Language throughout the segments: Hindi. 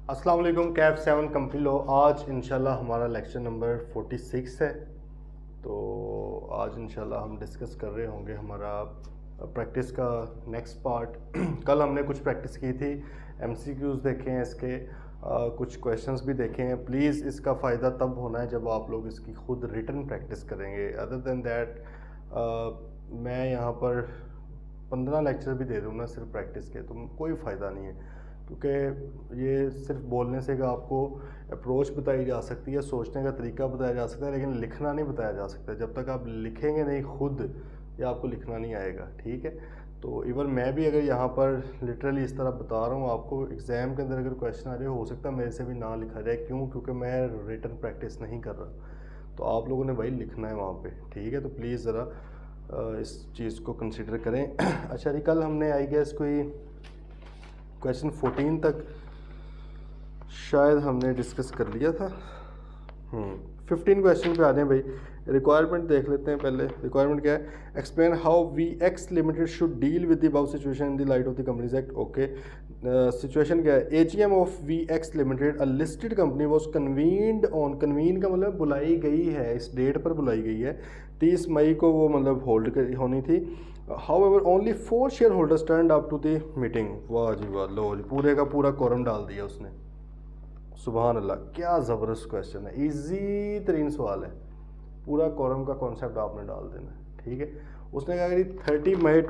अस्सलाम वालेकुम। कैफ 7 कंपनी लो। आज इंशाल्लाह हमारा लेक्चर नंबर 46 है। तो आज इंशाल्लाह हम डिस्कस कर रहे होंगे हमारा प्रैक्टिस का नेक्स्ट पार्ट। कल हमने कुछ प्रैक्टिस की थी, एमसीक्यूज़ देखे हैं इसके, कुछ क्वेश्चंस भी देखे हैं। प्लीज़ इसका फ़ायदा तब होना है जब आप लोग इसकी खुद रिटन प्रैक्टिस करेंगे। अदर देन दैट मैं यहाँ पर 15 लेक्चर भी दे दूँ ना सिर्फ प्रैक्टिस के, तो कोई फ़ायदा नहीं है, क्योंकि ये सिर्फ बोलने से का आपको अप्रोच बताई जा सकती है, सोचने का तरीका बताया जा सकता है, लेकिन लिखना नहीं बताया जा सकता। जब तक आप लिखेंगे नहीं खुद, या आपको लिखना नहीं आएगा। ठीक है, तो इवन मैं भी अगर यहाँ पर लिटरली इस तरह बता रहा हूँ आपको, एग्ज़ाम के अंदर अगर क्वेश्चन आ रहे हो सकता है मेरे से भी ना लिखा जाए। क्यों? क्योंकि मैं रिटन प्रैक्टिस नहीं कर रहा। तो आप लोगों ने भाई लिखना है वहाँ पे। ठीक है, तो प्लीज़ ज़रा इस चीज़ को कंसिडर करें। अच्छा जी, कल हमने आई गेस कोई क्वेश्चन 14 तक शायद हमने डिस्कस कर लिया था। 15 क्वेश्चन पे आ रहे हैं भाई। रिक्वायरमेंट देख लेते हैं पहले। रिक्वायरमेंट क्या है? Explain how VX limited should deal with the above situation in the light of the companies act. Okay, situation क्या है? AGM of VX limited, a listed company, was convened on, convene का मतलब बुलाई गई है, इस डेट पर बुलाई गई है, 30 मई को वो मतलब होल्ड होनी थी। However only 4 share holders turned up to the meeting. वाह जी वाह, लो जी, पूरे का पूरा कोरम डाल दिया उसने। सुभान अल्लाह, क्या ज़बरदस्त क्वेश्चन है, इजी तरीन सवाल है। पूरा कोरम का कॉन्सेप्ट आपने डाल देना है। ठीक है, उसने कहा कि 30 मई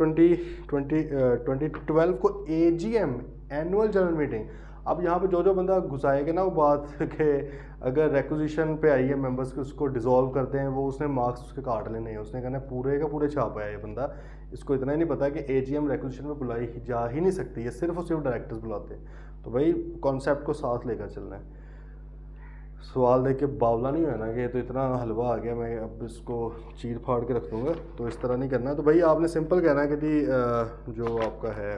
2012 को एजीएम, एनुअल जनरल मीटिंग। अब यहाँ पे जो बंदा घुसाएगा ना वो बात के अगर रेक्विजिशन पे आई है मेंबर्स के, उसको डिसॉल्व करते हैं, वो उसने मार्क्स उसके काट लेने हैं। उसने कहना पूरे का पूरे छापा है ये बंदा, इसको इतना ही नहीं पता कि एजीएम रेक्विजिशन में बुलाई जा ही नहीं सकती है, सिर्फ और सिर्फ डायरेक्टर्स बुलाते हैं। तो भाई कॉन्सेप्ट को साथ लेकर चलना है। सवाल देख के बावला नहीं हुआ ना कि ये तो इतना हलवा आ गया, मैं अब इसको चीर फाड़ के रख दूँगा, तो इस तरह नहीं करना। तो भाई आपने सिंपल कहना है कि जी जो आपका है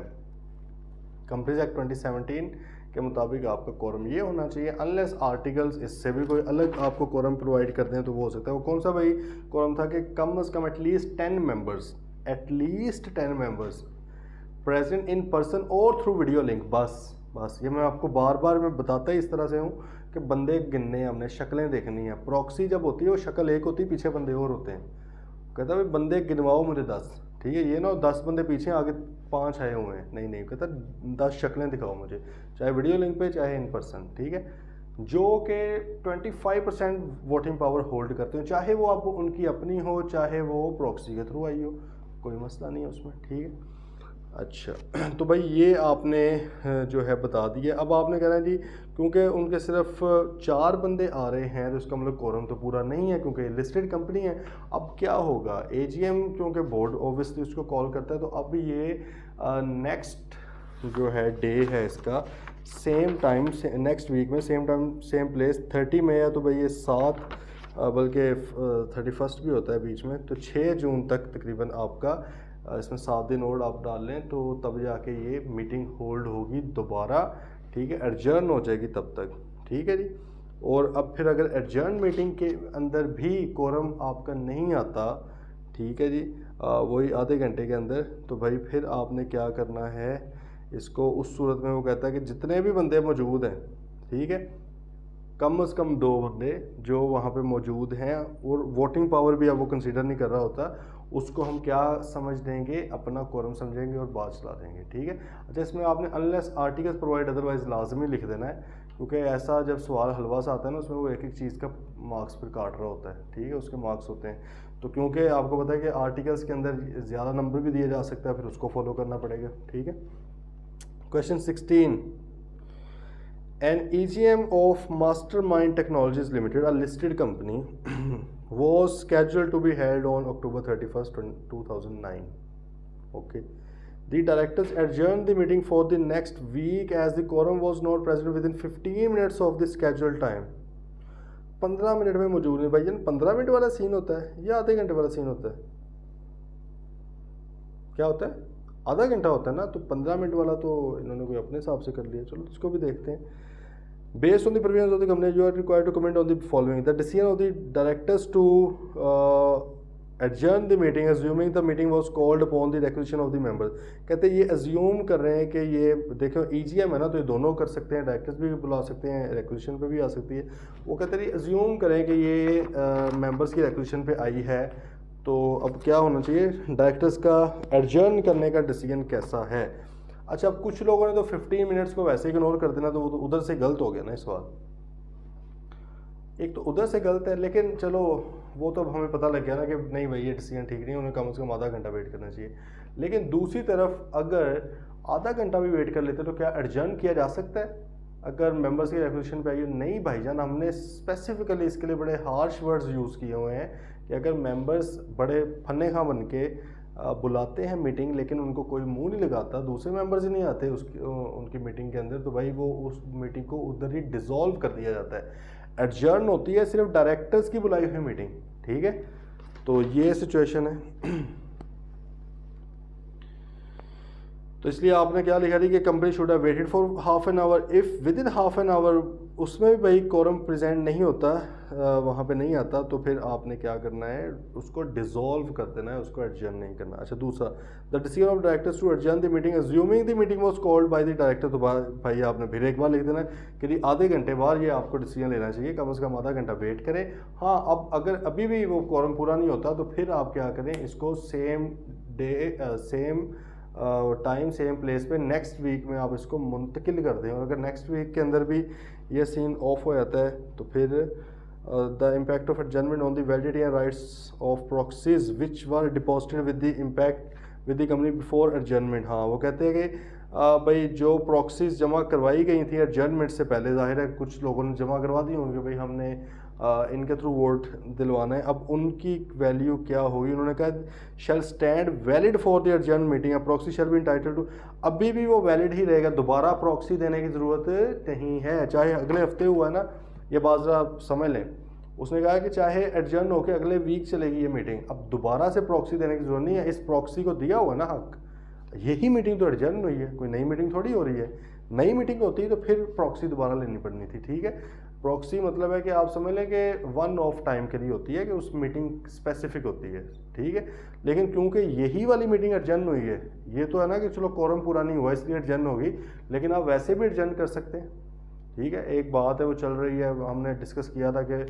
कंपनीज एक्ट 2017 के मुताबिक आपका कोरम ये होना चाहिए, अनलेस आर्टिकल्स इससे भी कोई अलग आपको कोरम प्रोवाइड करते हैं तो वो हो सकता है। वो कौन सा भाई कोरम था कि कम अज़ कम at least 10 members, at least 10 members present in person और थ्रू वीडियो लिंक। बस ये मैं आपको बार बार मैं बताता ही इस तरह से हूँ कि बंदे गिनने हैं हमने, शक्लें देखनी है। प्रॉक्सी जब होती है वो शक्ल एक होती है, पीछे बंदे और होते हैं। कहता भाई बंदे गिनवाओ मुझे 10। ठीक है, ये ना 10 बंदे पीछे आगे 5 आए हुए हैं, नहीं कहता 10 शक्लें दिखाओ मुझे, चाहे वीडियो लिंक पे चाहे इन पर्सन। ठीक है, जो कि 25% वोटिंग पावर होल्ड करते हो, चाहे वो आप उनकी अपनी हो चाहे वो प्रॉक्सी के थ्रू आई हो, कोई मसला नहीं है उसमें। ठीक है, अच्छा तो भाई ये आपने जो है बता दिया। अब आपने कहना है जी क्योंकि उनके सिर्फ 4 बंदे आ रहे हैं तो इसका मतलब कोरम तो पूरा नहीं है, क्योंकि लिस्टेड कंपनी है। अब क्या होगा? एजीएम क्योंकि बोर्ड ऑब्वियसली उसको कॉल करता है, तो अब ये नेक्स्ट जो है डे है इसका, सेम टाइम नेक्स्ट वीक में, सेम टाइम सेम प्लेस, 30 मई है तो भाई ये 7 बल्कि 31 भी होता है बीच में, तो 6 जून तक तकरीबन आपका इसमें 7 दिन और आप डाल लें तो तब जाके ये मीटिंग होल्ड होगी दोबारा। ठीक है, एडजर्न हो जाएगी तब तक। ठीक है जी, और अब फिर अगर एडजर्न मीटिंग के अंदर भी कोरम आपका नहीं आता, ठीक है जी, वही आधे घंटे के अंदर, तो भाई फिर आपने क्या करना है इसको, उस सूरत में वो कहता है कि जितने भी बंदे मौजूद हैं, ठीक है, कम से कम 2 बंदे जो वहाँ पे मौजूद हैं, और वोटिंग पावर भी अब वो कंसीडर नहीं कर रहा होता, उसको हम क्या समझ देंगे? अपना कोरम समझेंगे और बात चला देंगे। ठीक है, अच्छा इसमें आपने अनलेस आर्टिकल्स प्रोवाइड अदरवाइज लाजमी लिख देना है, क्योंकि ऐसा जब सवाल हलवा सा आता है ना, उसमें वो एक एक चीज़ का मार्क्स फिर काट रहा होता है। ठीक है, उसके मार्क्स होते हैं, तो क्योंकि आपको पता है कि आर्टिकल्स के अंदर ज़्यादा नंबर भी दिया जा सकता है, फिर उसको फॉलो करना पड़ेगा। ठीक है, question 16, an EGM of Mastermind Technologies Limited, a listed company, was scheduled to be held on October 31st, 2009. Okay. The directors adjourned the meeting for the next week as the quorum was not present within 15 minutes of the scheduled time. 15 minute में मौजूद नहीं। भाई 15 मिनट वाला सीन होता है या आधे घंटे वाला सीन होता है? क्या होता है? आधा घंटा होता है ना, तो 15 मिनट वाला तो इन्होंने कोई अपने हिसाब से कर लिया। चलो इसको भी देखते हैं। Based on the provisions of the company, you are required to comment on the following: the decision of the directors to adjourn the meeting assuming the meeting was called upon the requisition of the members. कहते हैं ये अज्यूम कर रहे हैं कि ये देखो ईजीएम है ना, तो ये दोनों कर सकते हैं, डायरेक्टर्स भी बुला सकते हैं, रिक्वेजिशन पे भी आ सकती है। वो कहते हैं अज्यूम करें कि ये मेंबर्स की रिक्वेजिशन पे आई है, तो अब क्या होना चाहिए, डायरेक्टर्स का एडजर्न करने का डिसीजन कैसा है। अच्छा, अब कुछ लोगों ने तो 15 मिनट्स को वैसे इग्नोर कर देना, तो वो तो उधर से गलत हो गया ना इस बार। एक तो उधर से गलत है, लेकिन चलो वो तो हमें पता लग गया ना कि नहीं भाई ये डिसीजन ठीक नहीं, उन्हें कम से कम आधा घंटा वेट करना चाहिए। लेकिन दूसरी तरफ अगर आधा घंटा भी वेट कर लेते तो क्या एडजर्न किया जा सकता है अगर मेंबर्स की रिक्वेजिशन पे आई? नहीं भाईजान, हमने स्पेसिफिकली इसके लिए बड़े हार्श वर्ड्स यूज़ किए हुए हैं कि अगर मेंबर्स बड़े फन्ने खां बन के बुलाते हैं मीटिंग, लेकिन उनको कोई मुंह नहीं लगाता, दूसरे मेंबर्स ही नहीं आते उनकी मीटिंग के अंदर, तो भाई वो उस मीटिंग को उधर ही डिसॉल्व कर दिया जाता है। एडजर्न होती है सिर्फ डायरेक्टर्स की बुलाई हुई मीटिंग, ठीक है। तो ये सिचुएशन है। तो इसलिए आपने क्या लिखा थी कि company should have waited for half an hour, if with in half an hour उसमें भी भाई कोरम प्रेजेंट नहीं होता, वहाँ पे नहीं आता, तो फिर आपने क्या करना है, उसको डिसॉल्व कर देना है, उसको एडजर्न नहीं करना। अच्छा, दूसरा, the decision of directors to adjourn the meeting assuming the meeting was called by the director. तो भाई आपने फिर एक बार लिख देना कि आधे घंटे बाद ये आपको डिसीजन लेना चाहिए, कम से कम आधा घंटा वेट करें। हाँ, अब अगर अभी भी वो कोरम पूरा नहीं होता तो फिर आप क्या करें, इसको same day same time same place पे नेक्स्ट वीक में आप इसको मुंतकिल कर दें। और अगर नेक्स्ट वीक के अंदर भी ये सीन ऑफ हो जाता है तो फिर the impact of adjournment on the validity and rights of proxies which were deposited with the impact with the company before adjournment. हाँ, वो कहते हैं कि भाई जो प्रॉक्सीज जमा करवाई गई थी एडजर्नमेंट से पहले, जाहिर है कुछ लोगों ने जमा करवा दी होंगी, भाई हमने इनके थ्रू वोट दिलवाना है, अब उनकी वैल्यू क्या होगी। उन्होंने कहा shall stand valid for the adjourn meeting, proxy shall be entitled to, अभी भी वो वैलिड ही रहेगा, दोबारा प्रॉक्सी देने की ज़रूरत नहीं है। चाहे अगले हफ्ते हुआ है ना, ये बात ज़रा समझ लें। उसने कहा कि चाहे एडजर्न होकर अगले वीक चलेगी ये मीटिंग, अब दोबारा से प्रॉक्सी देने की ज़रूरत नहीं है, इस प्रॉक्सी को दिया हुआ ना हक, यही मीटिंग तो एडजर्न हुई है, कोई नई मीटिंग थोड़ी हो रही है। नई मीटिंग होती तो फिर प्रॉक्सी दोबारा लेनी पड़नी थी, ठीक है। प्रॉक्सी मतलब है कि आप समझ लें कि वन ऑफ टाइम के लिए होती है, कि उस मीटिंग स्पेसिफिक होती है, ठीक है। लेकिन क्योंकि यही वाली मीटिंग एडजर्न हुई है, ये तो है ना कि चलो कोरम पूरा नहीं हुआ इसलिए एडजर्न होगी, लेकिन आप वैसे भी एडजर्न कर सकते हैं, ठीक है। एक बात है वो चल रही है, हमने डिस्कस किया था कि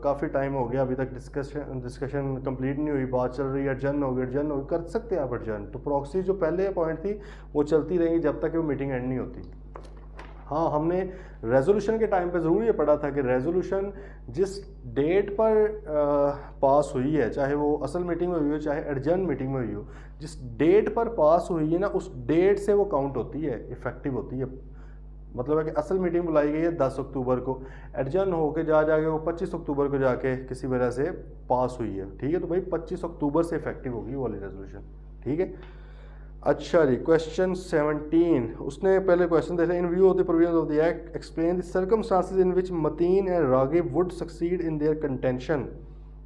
काफ़ी टाइम हो गया अभी तक डिस्कशन कंप्लीट नहीं हुई, बात चल रही है, एडजर्न होगी, कर सकते हैं आप एडजर्न। तो प्रॉक्सी जो पहले पॉइंट थी वो चलती रहेगी जब तक वो मीटिंग एंड नहीं होती। हाँ, हमने रेजोल्यूशन के टाइम पे ज़रूर ये पढ़ा था कि रेजोल्यूशन जिस डेट पर पास हुई है, चाहे वो असल मीटिंग में हुई हो चाहे एडजर्न मीटिंग में हुई हो, जिस डेट पर पास हुई है ना, उस डेट से वो काउंट होती है, इफेक्टिव होती है। मतलब है कि असल मीटिंग बुलाई गई है 10 अक्टूबर को, एडजर्न होके जाके वो 25 अक्टूबर को जाके किसी वजह से पास हुई है, ठीक है। तो भाई 25 अक्टूबर से इफेक्टिव होगी वो वाली रेजोल्यूशन, ठीक है। अच्छा जी, क्वेश्चन 17, उसने पहले क्वेश्चन देखा, in view of the provisions of the act explain the circumstances in which Mateen and Ragib would succeed in their contention.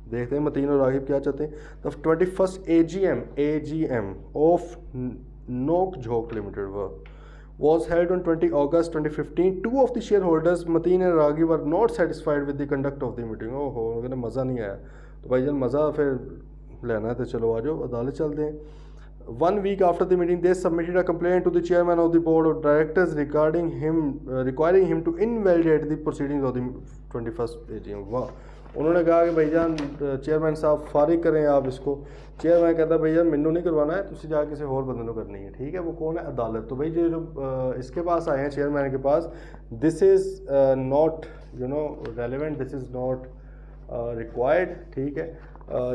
देखते हैं मतीन और रागिब क्या चाहते हैं। द 21st AGM ऑफ नोक झोंक limited was held on 20 August 2015. Two of the shareholders, Mateen and Raghi, were not satisfied with the conduct of the meeting. ओहो, उन्हें मज़ा नहीं आया। तो भाईजान मज़ा फिर लेना है तो चलो आ जाओ, अदालत चलते हैं। 1 week after the meeting, they submitted a complaint to the chairman of the board of directors regarding him, requiring him to invalidate the proceedings of the 21st AGM। वाह, उन्होंने कहा कि भाईजान चेयरमैन साहब फारिग करें आप इसको। चेयरमैन कहता है भाईजान मैनू नहीं करवाना है, तुम जाके किसी और बंदे को करनी है, ठीक है। वो कौन है? अदालत। तो भाई जो इसके पास आए हैं चेयरमैन के पास, this is not relevant, this is not required, ठीक है।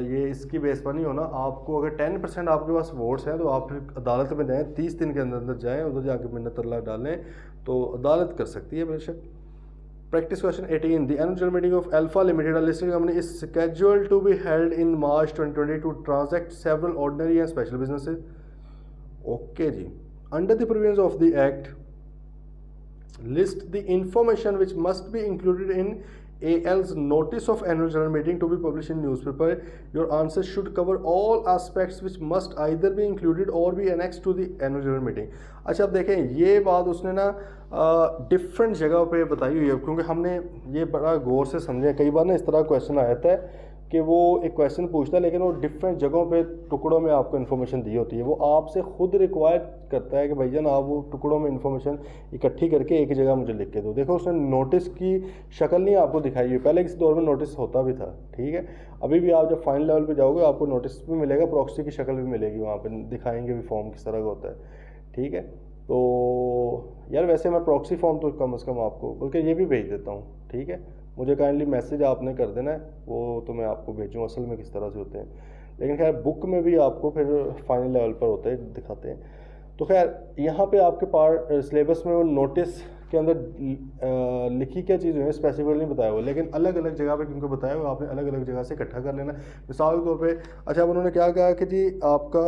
ये इसकी बेस पर नहीं होना। आपको अगर 10% आपके पास वोट्स हैं तो आप फिर अदालत में जाएँ, 30 दिन के अंदर अंदर जाएँ, उधर जाके मिन्नत तरला डालें तो अदालत कर सकती है बेशक। Practice question 18. The annual general meeting of Alpha Limited, a listed company, is scheduled to be held in March 2020 to transact several ordinary and special businesses. Okay ji. Under the provisions of the Act, list the information which must be included in AL's notice of annual general meeting to be published in newspaper. Your answers should cover all aspects which must either be included or be annexed to the annual general meeting. अच्छा, अब देखें ये बात उसने ना डिफरेंट जगह पे बताई हुई है, क्योंकि हमने ये बड़ा गौर से समझे। कई बार ना इस तरह क्वेश्चन आ जाता है कि वो एक क्वेश्चन पूछता है लेकिन वो डिफरेंट जगहों पे टुकड़ों में आपको इन्फॉर्मेशन दी होती है। वो आपसे खुद रिक्वायर करता है कि भाईजान आप वो टुकड़ों में इन्फॉर्मेशन इकट्ठी करके एक जगह मुझे लिख के दो। देखो उसने नोटिस की शक्ल नहीं आपको दिखाई हुई, पहले किसी दौर में नोटिस होता भी था, ठीक है। अभी भी आप जब फाइनल लेवल पे जाओगे आपको नोटिस भी मिलेगा, प्रॉक्सी की शक्ल भी मिलेगी, वहाँ पर दिखाएंगे भी फॉर्म किस तरह का होता है, ठीक है। तो यार वैसे मैं प्रॉक्सी फॉर्म तो कम से कम आपको बल्कि ये भी भेज देता हूँ, ठीक है। मुझे काइंडली मैसेज आपने कर देना है, वो तो मैं आपको भेजूँ असल में किस तरह से होते हैं। लेकिन खैर बुक में भी आपको फिर फाइनल लेवल पर होते हैं, दिखाते हैं। तो खैर यहाँ पे आपके पार्ट सिलेबस में वो नोटिस के अंदर लिखी क्या चीज़ है स्पेसिफिकली नहीं बताया हुआ, लेकिन अलग अलग जगह पे क्योंकि बताया हुआ आपने अलग अलग जगह से इकट्ठा कर लेना। मिसाल के तौर पे अच्छा अब उन्होंने क्या कहा कि जी आपका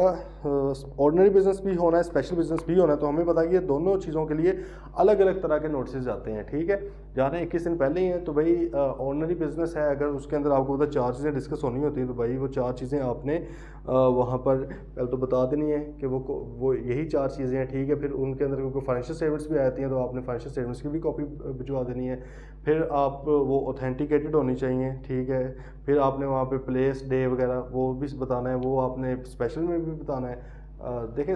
ऑर्डिनरी बिजनेस भी होना है, स्पेशल बिजनेस भी होना है, तो हमें पता कि ये दोनों चीज़ों के लिए अलग अलग तरह के नोटिस आते हैं, ठीक है। जाने 21 दिन पहले ही हैं तो भाई ऑर्डिनरी बिजनेस है, अगर उसके अंदर आपको पता 4 चीज़ें डिस्कस होनी होती हैं तो भाई वो 4 चीज़ें आपने वहाँ पर पहले तो बता देनी है कि वो यही 4 चीज़ें हैं, ठीक है। फिर उनके अंदर क्योंकि फाइनेंशियल स्टेटमेंट्स भी आती हैं तो आपने फाइनेंशियल स्टेटमेंट्स की भी कॉपी भिजवा देनी है। फिर आप वो ऑथेंटिकेटेड होनी चाहिए, ठीक है। फिर आपने वहाँ पे प्लेस डे वगैरह वो भी बताना है, वो आपने स्पेशल में भी बताना है। देखें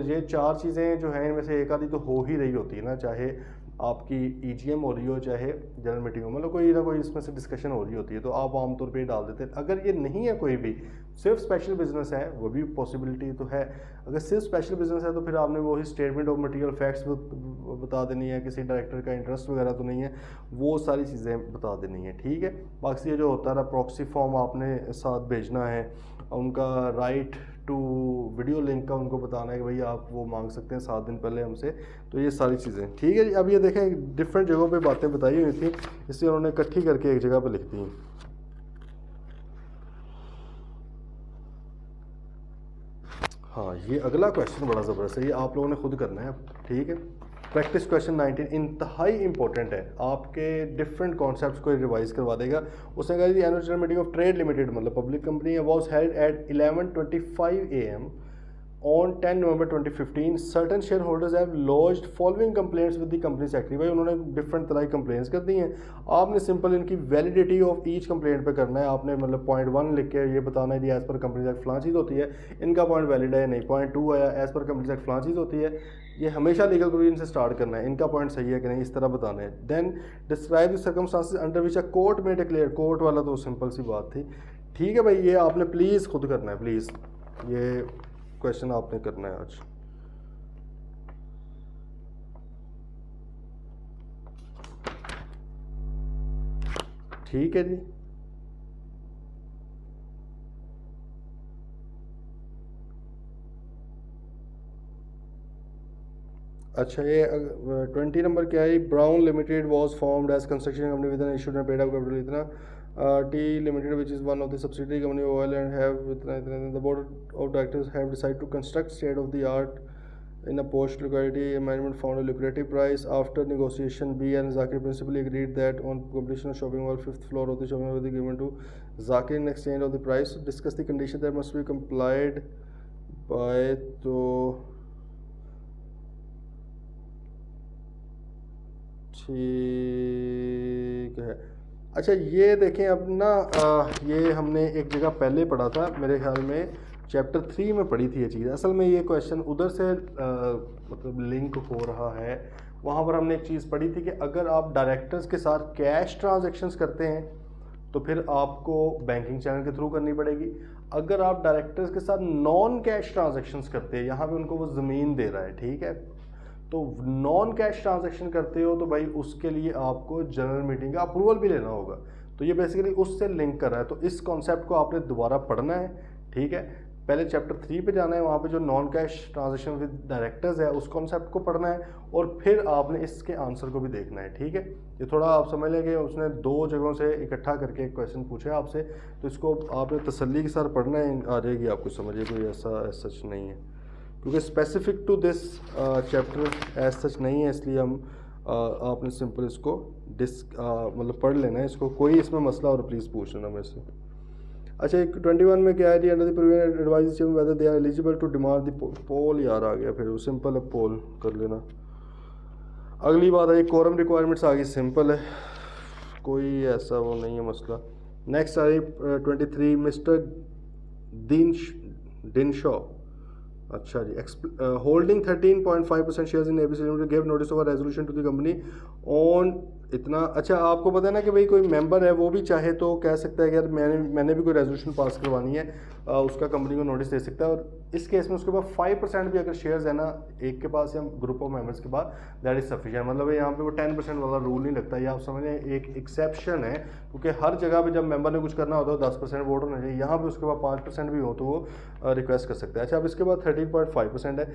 ये 4 चीज़ें जो हैं इनमें से एक आधी तो हो ही रही होती है ना, चाहे आपकी ईजीएम हो रही हो चाहे जनरल मीटिंग हो, मतलब कोई ना कोई इसमें से डिस्कशन हो रही होती है, तो आप आमतौर पे डाल देते हैं। अगर ये नहीं है कोई भी, सिर्फ स्पेशल बिजनेस है, वो भी पॉसिबिलिटी तो है। अगर सिर्फ स्पेशल बिजनेस है तो फिर आपने वही स्टेटमेंट ऑफ मटेरियल फैक्ट्स बता देनी है, किसी डायरेक्टर का इंटरेस्ट वगैरह तो नहीं है, वो सारी चीज़ें बता देनी है, ठीक है। बाकी ये जो होता है प्रॉक्सी फॉर्म आपने साथ भेजना है, उनका राइट टू वीडियो लिंक का उनको बताना है कि भाई आप वो मांग सकते हैं 7 दिन पहले हमसे। तो ये सारी चीज़ें ठीक है जी। अब ये देखें डिफरेंट जगहों पे बातें बताई हुई थी, इसलिए उन्होंने इकट्ठी करके एक जगह पे लिख दी। हाँ ये अगला क्वेश्चन बड़ा ज़बरदस्त है, ये आप लोगों ने खुद करना है, ठीक है। प्रैक्टिस क्वेश्चन 19 इंतहाई इंपॉर्टेंट है, आपके डिफरेंट कॉन्सेप्ट्स को रिवाइज करवा देगा। उसने कहा annual general meeting of trade limited मतलब पब्लिक कंपनी है was held at 11:25 AM on 10 November 2015 certain shareholders have lodged following complaints with the company secretary। भाई उन्होंने डिफरेंट तरह की कंप्लेंट्स कर दी हैं, आपने सिंपल इनकी वैलिडिटी ऑफ ईच कंप्लेंट पे करना है। आपने मतलब पॉइंट 1 लिख के ये बताना है जी एज पर कंपनी एक्ट फलां चीज़ होती है, इनका पॉइंट वैलिड है नहीं। पॉइंट 2 आया एज पर कंपनी एक्ट फलां चीज़ होती है, ये हमेशा लीगल प्रोविजन से स्टार्ट करना है, इनका पॉइंट सही है कि नहीं, इस तरह बताना है। Then describe the circumstances under which a court में डिक्लेयर, कोर्ट वाला तो सिंपल सी बात थी, ठीक है भाई। ये आपने प्लीज़ खुद करना है, प्लीज़ ये क्वेश्चन आपने करना है आज। ठीक है जी। अच्छा ये 20 नंबर क्या है, Brown limited was formed as construction company with an issued and paid up capital इतना T limited which is one of the subsidiary company oil and have इतना the board of directors have decided to construct state of the art in a post locality management found a lucrative price after negotiation. B and Zakir principally agreed that on completion of shopping mall 5th floor of the shopping mall will be given to Zakir in exchange of the price. Discuss the condition that must be complied by तो ठीक है। अच्छा ये देखें अब ना ये हमने एक जगह पहले पढ़ा था मेरे ख्याल में चैप्टर 3 में पढ़ी थी ये चीज़। असल में ये क्वेश्चन उधर से मतलब लिंक हो रहा है, वहाँ पर हमने एक चीज़ पढ़ी थी कि अगर आप डायरेक्टर्स के साथ कैश ट्रांजैक्शंस करते हैं तो फिर आपको बैंकिंग चैनल के थ्रू करनी पड़ेगी। अगर आप डायरेक्टर्स के साथ नॉन कैश ट्रांजैक्शंस करते हैं, यहाँ पे उनको वो ज़मीन दे रहा है, ठीक है, तो नॉन कैश ट्रांजैक्शन करते हो तो भाई उसके लिए आपको जनरल मीटिंग का अप्रूवल भी लेना होगा। तो ये बेसिकली उससे लिंक कर रहा है, तो इस कॉन्सेप्ट को आपने दोबारा पढ़ना है, ठीक है। पहले चैप्टर 3 पे जाना है, वहाँ पे जो non cash transaction with directors है उस कॉन्सेप्ट को पढ़ना है और फिर आपने इसके आंसर को भी देखना है, ठीक है। ये थोड़ा आप समझ लें कि उसने 2 जगहों से इकट्ठा करके एक क्वेश्चन पूछा है आपसे, तो इसको आपने तसल्ली के साथ पढ़ना है, आ जाएगी आपको समझिए, कोई ऐसा सच नहीं है क्योंकि specific to this chapter as such नहीं है, इसलिए हम आपने सिंपल इसको मतलब पढ़ लेना है इसको, कोई इसमें मसला और प्लीज़ पूछ लेना मेरे से। अच्छा 21 में क्या है जी, under the previous advice whether they are eligible to demand the poll, यार आ गया फिर वो सिंपल है, पोल कर लेना। अगली बात है कोरम रिक्वायरमेंट्स आ गई, सिंपल है, कोई ऐसा वो नहीं है मसला, नेक्स्ट आ रही 23 मिस्टर डिनशॉ। अच्छा जी, holding 13.5% shares in ABC limited give notice of resolution to the company on इतना। अच्छा, आपको पता है ना कि भाई कोई मेंबर है वो भी चाहे तो कह सकता है कि यार मैंने भी कोई रेजोल्यूशन पास करवानी है, उसका कंपनी को नोटिस दे सकता है। और इस केस में उसके पास 5% भी अगर शेयर्स है ना एक के पास या ग्रुप ऑफ मेंबर्स के पास, दैट इज सफिशिएंट। मतलब यहाँ पे वो 10% वाला रूल नहीं लगता, या आप समझें एक एक्सेप्शन है, क्योंकि हर जगह पे जब मेंबर ने कुछ करना होता है 10% वोट होना चाहिए, यहाँ पे उसके पास 5% भी हो तो वो रिक्वेस्ट कर सकता है। अच्छा, अब इसके बाद 13.5% है,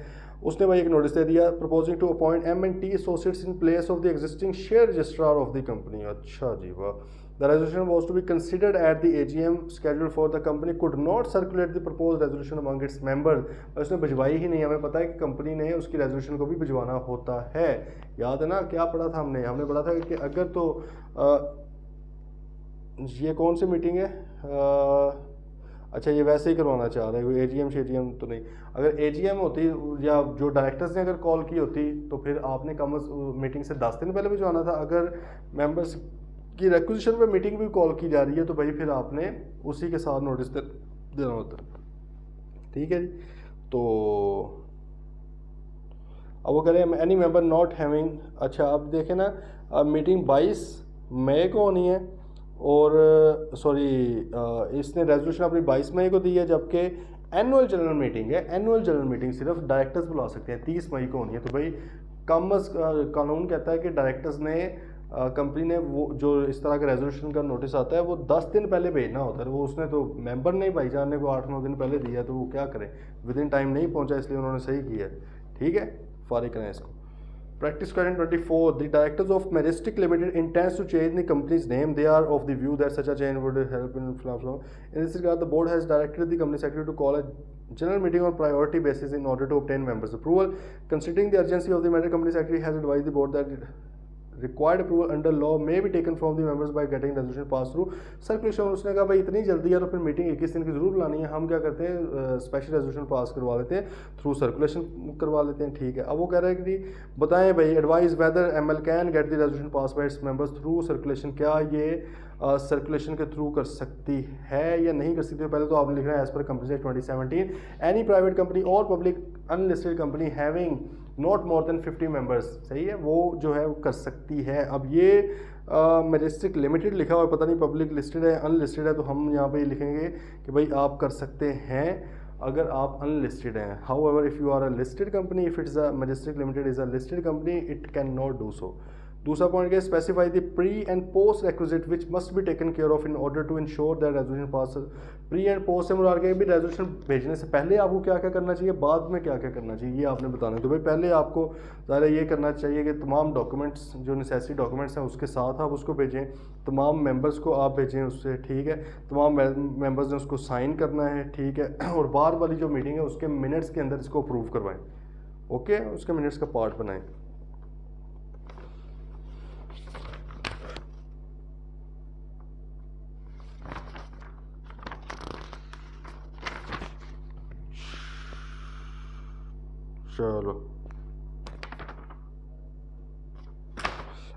उसने भाई एक नोटिस दे दिया, proposing to appoint M&T associates in place of the existing share registrar of the company. अच्छा जी वाह। The resolution was to be considered at the AGM scheduled for the company could not circulate the proposed resolution among its members। और उसने भिजवाई ही नहीं। हमें पता है कि कंपनी ने उसकी रेजोल्यूशन को भी भिजवाना होता है। याद है ना क्या पढ़ा था हमने पढ़ा था कि अगर तो ये कौन सी मीटिंग है, अच्छा ये वैसे ही करवाना चाह रहे हैं, AGM शेजीएम तो नहीं। अगर AGM होती या जो डायरेक्टर्स ने अगर कॉल की होती तो फिर आपने कम मीटिंग से 10 दिन पहले भिजवाना था। अगर मेंबर्स की रिक्वेजिशन पे मीटिंग भी कॉल की जा रही है तो भाई फिर आपने उसी के साथ नोटिस देना होता है। ठीक है जी। तो अब वो कह रहे हैं एनी मेंबर नॉट हैविंग। अच्छा, अब देखें ना, अब मीटिंग 22 मई को होनी है और सॉरी इसने रेजोल्यूशन अपनी 22 मई को दी है, जबकि एनुअल जनरल मीटिंग है। एनुअल जनरल मीटिंग सिर्फ डायरेक्टर्स बुला सकते हैं, 30 मई को होनी है। तो भाई कानून कहता है कि डायरेक्टर्स ने कंपनी ने वो जो इस तरह का रेजोल्यूशन का नोटिस आता है वो 10 दिन पहले भेजना होता है। वो उसने तो मेंबर ने भाईजान ने को 8-9 दिन पहले दिया, तो वो क्या करे, विद इन टाइम नहीं पहुंचा, इसलिए उन्होंने सही किया। ठीक है, फारिग करें इसको। Practice question 24. The directors of Majestic Limited intends to change the company's name. They are of the view that such a change would help in flow. In this regard, the board has directed the company secretary to call a general meeting on priority basis in order to obtain members' approval. Considering the urgency of the matter, company secretary has advised the board that required approval under law may be taken from the members by getting resolution passed through circulation. उसने कहा भाई इतनी जल्दी है तो फिर मीटिंग 21 दिन की जरूर बुलानी है, हम क्या करते हैं स्पेशल रेजोल्यूशन पास करवा लेते हैं, थ्रू सर्कुलेशन करवा लेते हैं। ठीक है, अब वो कह रहे हैं कि बताएं भाई advise whether ML can get the resolution pass by its members through circulation. क्या ये सर्कुलेशन के थ्रू कर सकती है या नहीं कर सकती? पहले तो आपने लिखना है as per company act 2017 any private company और public unlisted company having not more than 50 members, सही है, वो जो है वो कर सकती है। अब ये मैजेस्टिक लिमिटेड लिखा हुआ है, पता नहीं पब्लिक लिस्टेड है अनलिस्टेड है, तो हम यहाँ पे लिखेंगे कि भाई आप कर सकते हैं अगर आप अनलिस्टेड हैं। However if you are a listed company, if it's a majestic limited is a listed company, it can not do so. दूसरा पॉइंट क्या, specify the pre and post requisite which must be taken care of in order to ensure that resolution pass. Pre and post से मुराद है भी रेजोल्यूशन भेजने से पहले आपको क्या क्या करना चाहिए, बाद में क्या क्या करना चाहिए, ये आपने बताना है। तो भाई पहले आपको ज़्यादा ये करना चाहिए कि तमाम डॉक्यूमेंट्स जो नेसेसरी डॉक्यूमेंट्स हैं उसके साथ आप उसको भेजें, तमाम मेंबर्स को आप भेजें उससे। ठीक है, तमाम मेंबर्स ने उसको साइन करना है। ठीक है, और बार वाली जो मीटिंग है उसके मिनट्स के अंदर इसको अप्रूव करवाएं। ओके, उसके मिनट्स का पार्ट बनाएं। चलो,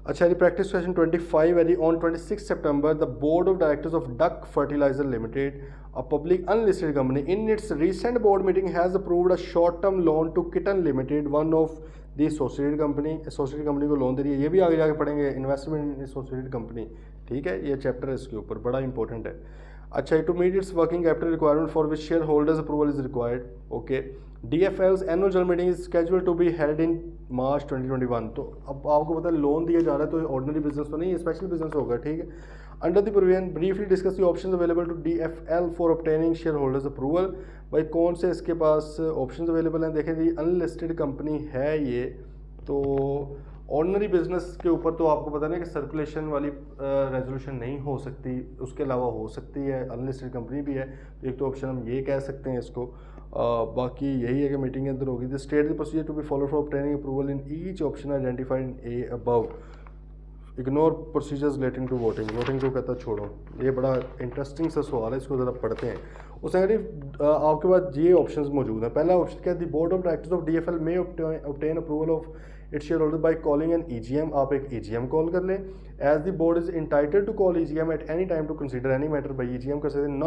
अच्छा जी, प्रैक्टिस क्वेश्चन 25 है जी। ऑन 26 सितंबर the board of directors of duck fertilizer limited a public unlisted company in its recent board meeting has approved a short term loan to kitten limited, one of the associated company. Associated company को लोन दे रही है, ये भी आगे जाके पढ़ेंगे, इन्वेस्टमेंट इन एसोसिएटेड कंपनी। ठीक है, ये चैप्टर है इसके ऊपर, बड़ा इंपॉर्टेंट है। अच्छा, to meet its working capital requirement for which share holders approval is required. Okay, DFL's annual general meeting is scheduled to be held in March 2021। तो अब आपको पता है लोन दिया जा रहा है तो ऑर्डिनरी बिजनेस तो नहीं है, स्पेशल बिजनेस होगा। ठीक है, under the provision briefly discuss the options available to DFL for obtaining share holders approval. भाई कौन से इसके पास ऑप्शंस अवेलेबल हैं, देखें जी, अनलिस्टेड कंपनी है ये, तो ऑर्डिनरी बिजनेस के ऊपर तो आपको पता नहीं कि सर्कुलेशन वाली रेजोल्यूशन नहीं हो सकती, उसके अलावा हो सकती है, अनलिस्टेड कंपनी भी है। एक तो ऑप्शन हम ये कह सकते हैं इसको, बाकी यही है कि मीटिंग के अंदर होगी। The state the procedure to be follow for obtaining approval in each option identified in a above, ignore procedures relating to voting. Voting को कहता छोड़ो। ये बड़ा इंटरेस्टिंग सा सवाल है, इसको ज़रा पढ़ते हैं। उसने आपके पास ये ऑप्शंस मौजूद हैं। पहला ऑप्शन क्या है, the board of directors of DFL में obtain approval of its share holder by calling an EGM, आप एक EGM कॉल कर लें। As the board is entitled to call EGM at any time to consider any matter by EGM कर सकते हैं।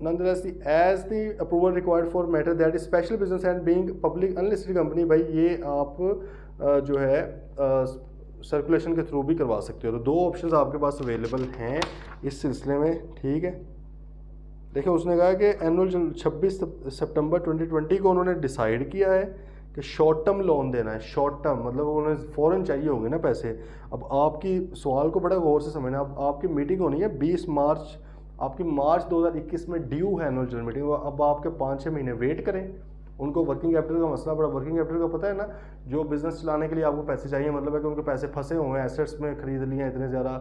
nonetheless as the approval required for matter that is special business and being public unlisted company, भाई ये आप जो है सर्कुलेशन के थ्रू भी करवा सकते हो। तो दो ऑप्शंस आपके पास अवेलेबल हैं इस सिलसिले में, ठीक है। देखिए उसने कहा कि एनुअल 26 सितंबर 2020 को उन्होंने डिसाइड किया है कि शॉर्ट टर्म लोन देना है। शॉर्ट टर्म मतलब उन्हें फ़ौरन चाहिए होंगे ना पैसे। अब आपकी सवाल को बड़ा गौर से समझना। अब आपकी मीटिंग होनी है 20 मार्च, आपकी मार्च 2021 में ड्यू है एनुअल जनरल मीटिंग। अब आपके 5-6 महीने वेट करें। उनको वर्किंग कैपिटल का मसला बड़ा, वर्किंग कैपिटल का पता है ना, जो बिजनेस चलाने के लिए आपको पैसे चाहिए, मतलब है कि उनके पैसे फंसे हुए हैं, एसेट्स में खरीद लिए हैं इतने ज़्यादा,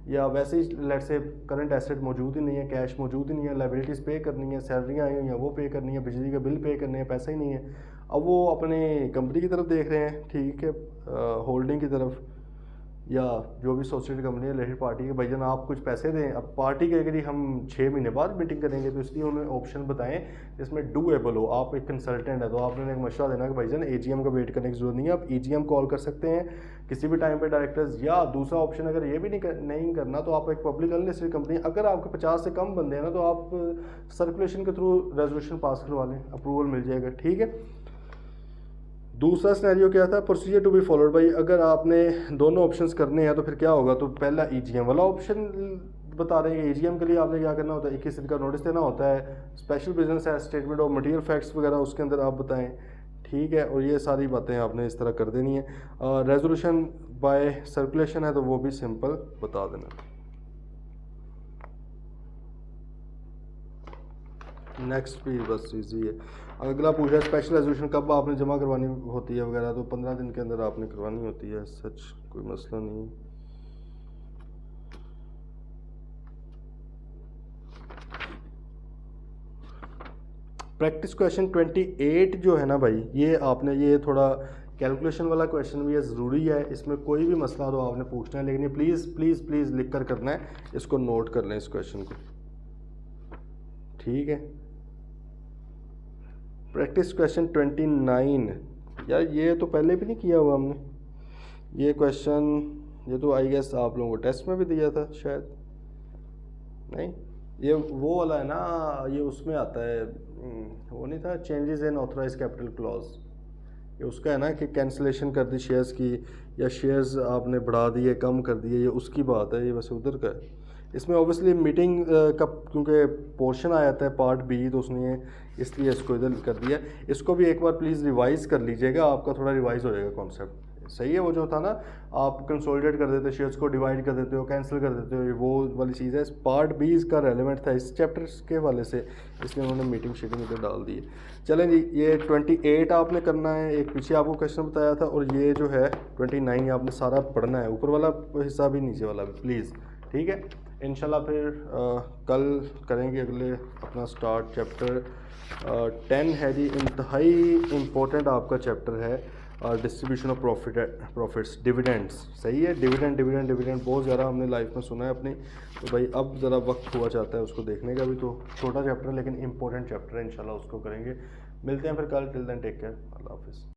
या वैसे ही लेट से करंट एसेट मौजूद ही नहीं है, कैश मौजूद ही नहीं है, लाइबिलिटीज़ पे करनी है, सैलरियाँ आई हुई हैं वो पे करनी है, बिजली का बिल पे करने हैं, पैसा ही नहीं है। अब वो अपने कंपनी की तरफ देख रहे हैं, ठीक है, होल्डिंग की तरफ या जो भी एसोसिएटेड कंपनी है रिलेटेड पार्टी के, भाईजान आप कुछ पैसे दें। अब पार्टी के अगर हम 6 महीने बाद मीटिंग करेंगे तो इसलिए उन्हें ऑप्शन बताएं जिसमें डूएबल हो। आप एक कंसल्टेंट है तो आपने एक मशवरा देना कि भाईजान AGM का वेट करने की जरूरत नहीं है, आप EGM कॉल कर सकते हैं किसी भी टाइम पे डायरेक्टर्स। या दूसरा ऑप्शन अगर ये भी नहीं करना तो आप एक पब्लिक अनलिस्टेड कंपनी, अगर आपके 50 से कम बंदे हैं ना तो आप सर्कुलेशन के थ्रू रेजोल्यूशन पास करवा लें, अप्रूवल मिल जाएगा, ठीक है। दूसरा सिनेरियो क्या था, प्रोसीजर टू बी फॉलोड भाई। अगर आपने दोनों ऑप्शंस करने हैं तो फिर क्या होगा, तो पहला EGM वाला ऑप्शन बता रहे हैं। EGM के लिए आपने क्या करना होता है, 21 दिन का नोटिस देना होता है। स्पेशल बिजनेस है, स्टेटमेंट ऑफ मटेरियल फैक्ट्स वगैरह उसके अंदर आप बताएं, ठीक है। और ये सारी बातें आपने इस तरह कर देनी है। रेजोल्यूशन बाय सर्कुलेशन है तो वो भी सिंपल बता देना। नेक्स्ट भी बस इजी है। अगला पूछ रहा है स्पेशल रेजोल्यूशन कब आपने जमा करवानी होती है वगैरह, तो 15 दिन के अंदर आपने करवानी होती है, सच कोई मसला नहीं है। प्रैक्टिस क्वेश्चन 28 जो है ना भाई, ये आपने ये थोड़ा कैलकुलेशन वाला क्वेश्चन भी है, ज़रूरी है। इसमें कोई भी मसला तो आपने पूछना है, लेकिन ये प्लीज़ प्लीज़ प्लीज़ लिख कर करना है। इसको नोट कर लें इस क्वेश्चन को, ठीक है। प्रैक्टिस क्वेश्चन 29 यार, ये तो पहले भी नहीं किया हुआ हमने ये क्वेश्चन। ये तो आई गेस आप लोगों को टेस्ट में भी दिया था शायद, नहीं ये वो वाला है ना, ये उसमें आता है, वो नहीं था changes in authorize capital clause, ये उसका है ना कि कैंसिलेशन कर दी शेयर्स की, या शेयर्स आपने बढ़ा दिए कम कर दिए, ये उसकी बात है। ये वैसे उधर का है। इसमें ऑब्वियसली मीटिंग का क्योंकि पोर्शन आ जाता है पार्ट बी, तो उसने इसलिए इसको इधर कर दिया। इसको भी एक बार प्लीज़ रिवाइज कर लीजिएगा, आपका थोड़ा रिवाइज हो जाएगा कॉन्सेप्ट। सही है, वो जो था ना आप कंसोलिडेट कर देते हो, शेयर्स को डिवाइड कर देते हो, कैंसिल कर देते हो, ये वो वाली चीज़ है। पार्ट बी इसका रेलेवेंट था इस चैप्टर के हवाले से, इसलिए उन्होंने मीटिंग शीटिंग इधर डाल दी है। चलें जी, ये 28 आपने करना है, एक पीछे आपको क्वेश्चन बताया था, और ये जो है 29 आपने सारा पढ़ना है, ऊपर वाला हिस्सा भी नीचे वाला भी प्लीज़, ठीक है। इंशाल्लाह फिर कल करेंगे अगले अपना स्टार्ट। चैप्टर 10 है जी, इंतहाई इम्पोर्टेंट आपका चैप्टर है, डिस्ट्रीब्यूशन ऑफ प्रॉफिट्स, डिविडेंड्स। सही है, डिविडेंड बहुत ज़्यादा हमने लाइफ में सुना है अपनी, तो भाई अब ज़रा वक्त हुआ चाहता है उसको देखने का भी। तो छोटा चैप्टर है लेकिन इंपॉर्टेंट चैप्टर है, इंशाल्लाह उसको करेंगे। मिलते हैं फिर कल, टिल देन टेक केयर, अल्लाह हाफिज़।